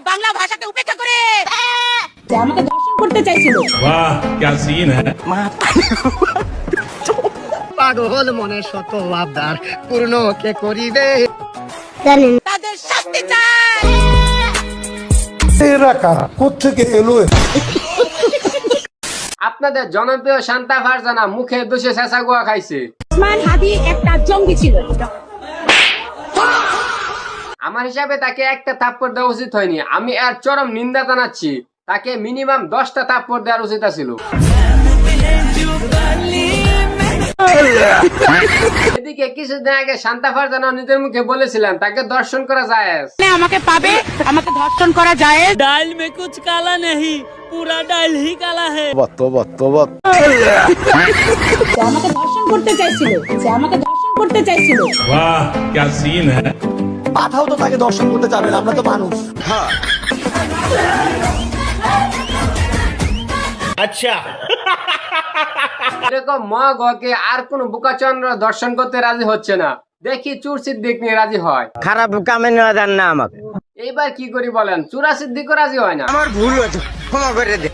বাংলা ভাষাকে উপেক্ষা করে যে আমাকে দর্শন করতে চাইছিল। वाह क्या सीन है। পাগল মনে শত আবদার পূর্ণ কে করিবে তাদের শাস্তি চাই। আপনাদের জনপ্রিয় শান্তা ফারজানা মুখে দোষে শেষা গুয়া খাইছে। ওসমান হাদি একটা জঙ্গি ছিল। আমার হিসাবে তাকে একটা থাপ্পড় দেওয়া উচিত হয়নি। আমি এর চরম নিন্দা জানাচ্ছি। তাকে মিনিমাম 10টা থাপ্পড় দেওয়ার উচিত ছিল। এদিকে কিছুদিন আগে শান্তা ফারজানা নিজের মুখে বলেছিলেন তাকে দর্শন করা যায়। আমাকে পাবে, আমাকে ধর্ষণ করা যায়। दाल में कुछ काला नहीं, पूरा दाल ही काला है। যে আমাকে ধর্ষণ করতে চাইছিল, যে আমাকে ধর্ষণ করতে চাইছিল। वाह क्या सीन है। পাঠাও তো তাকে দর্শন করতে যাবেন, আমরা তো মানুষ। এরকম মগকে আর কোন বোকাচন্দ্র দর্শন করতে রাজি হচ্ছে না। দেখি চুর সিদ্দিক নিয়ে রাজি হয়। খারাপ কামে নেওয়া যান না আমাকে। এইবার কি করি বলেন, চুরা সিদ্দিকও রাজি হয় না। আমার ভুল হয়েছে, ক্ষমা করে দে।